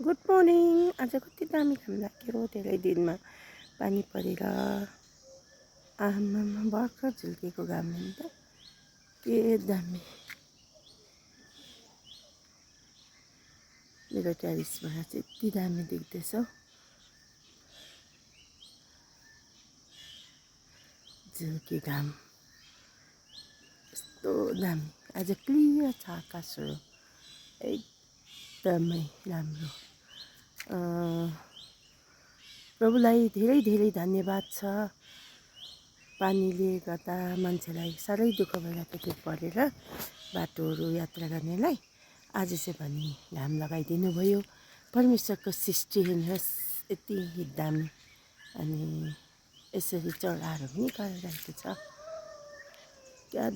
Good morning. आज कति दामी घाम लाग्यो, धेरै दिनमा पानी परेर। आमामा भर्खर झुल्केको घाम हो नि त, के दामी। मेरो टेरिसबाट चाहिँ यति दामी देख्दैछ, झुल्के घाम यस्तो दामी। आज क्लियर छ आकाशहरू, एकदमै राम्रो। प्रभुलाई धेरै धेरै धन्यवाद छ। पानीले गर्दा मान्छेलाई साह्रै दुःख भइरहेको थियो परेर बाटोहरू यात्रा गर्नेलाई। आज चाहिँ भने घाम लगाइदिनु भयो। परमेश्वरको सृष्टि हेर्नुहोस्, यति दामी। अनि यसरी चराहरू पनि कराइरहेको छ, क्या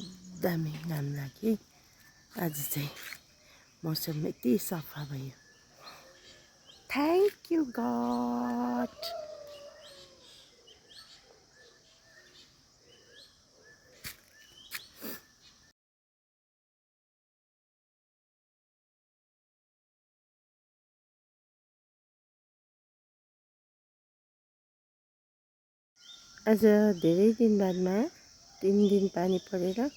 दामी घाम लाग्यो। आज चाहिँ मौसम यति सफा भयो। Thank you God. आज धेरै दिन बादमा 3 दिन पानी परेर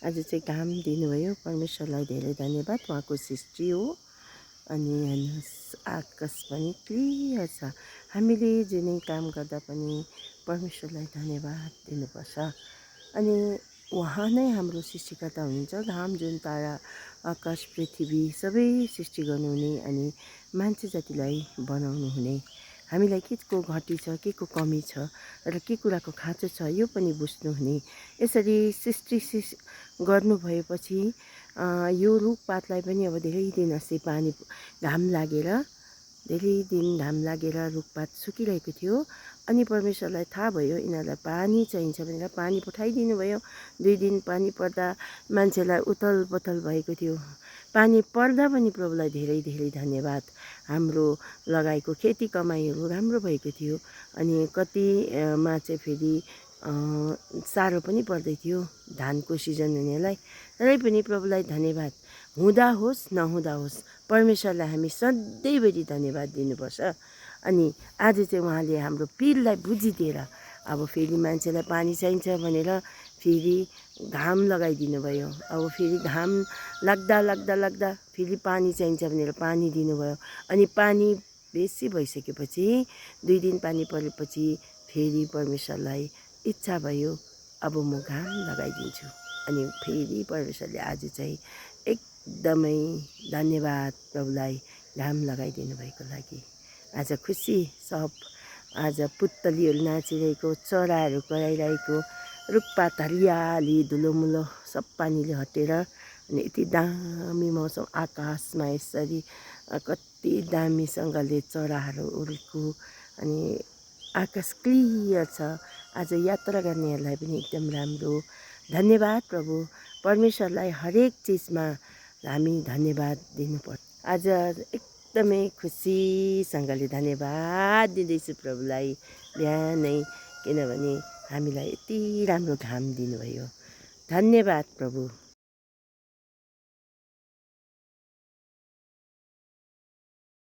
आज चाहिँ घाम दिनुभयो। परमेश्वरलाई धेरै धन्यवाद, उहाँको सृष्टि हो। अनि हेर्नुहोस्, आकाश पनि क्लियर छ। हामीले जुनै काम गर्दा पनि परमेश्वरलाई धन्यवाद दिनुपर्छ। अनि उहाँ नै हाम्रो सृष्टिकर्ता हुनुहुन्छ। घाम, जुन तारा, आकाश, पृथ्वी सबै सृष्टि गर्नुहुने अनि मान्छे जातिलाई बनाउनु हुने। हामीलाई के को घटी छ, के को कमी छ र के कुराको खाँचो छ यो पनि बुझ्नुहुने। यसरी सृष्टि गर्नुभएपछि यो रुखपातलाई पनि अब धेरै दिन अस्ति घाम लागेर रुखपात सुकिरहेको थियो। अनि परमेश्वरलाई थाहा भयो यिनीहरूलाई पानी चाहिन्छ भनेर पानी पठाइदिनु भयो। 2 दिन पानी पर्दा मान्छेलाई उथल पुथल भएको थियो। पानी पर्दा पनि प्रभुलाई धेरै धेरै धन्यवाद। हाम्रो लगाएको खेती कमाइहरू राम्रो भएको थियो। अनि कतिमा चाहिँ फेरि साह्रो पनि पर्दै थियो धानको सिजन हुनेलाई। तरै पनि प्रभुलाई धन्यवाद। हुँदा होस् नहुँदा होस्, परमेश्वरलाई हामी सधैँभरि धन्यवाद दिनुपर्छ। अनि आज चाहिँ उहाँले हाम्रो पिरलाई बुझिदिएर अब फेरि मान्छेलाई पानी चाहिन्छ भनेर फेरि घाम लगाइदिनु भयो। अब फेरि घाम लाग्दा फेरि पानी चाहिन्छ भनेर पानी दिनुभयो। अनि पानी बेसी भइसकेपछि 2 दिन पानी परेपछि फेरि परमेश्वरलाई इच्छा भयो, अब म घाम लगाइदिन्छु। अनि फेरि परमेश्वरले आज चाहिँ एकदमै धन्यवाद प्रभुलाई घाम लगाइदिनु भएको लागि। आज खुसी सब। आज पुतलीहरू नाचिरहेको, चराहरू कराइरहेको, रुखपात हरियाली धुलोमुलो सब पानीले हटेर अनि यति दामी मौसम। आकाशमा यसरी कति दामीसँगले चराहरू उडेको अनि आकाश क्लियर छ। आज यात्रा गर्नेहरूलाई पनि एकदम राम्रो। धन्यवाद प्रभु। परमेश्वरलाई हरेक चिजमा हामी धन्यवाद दिनुपर्छ। आज एकदमै खुसीसँगले धन्यवाद दिँदैछु प्रभुलाई बिहानै, किनभने हामीलाई यति राम्रो घाम दिनुभयो। धन्यवाद प्रभु।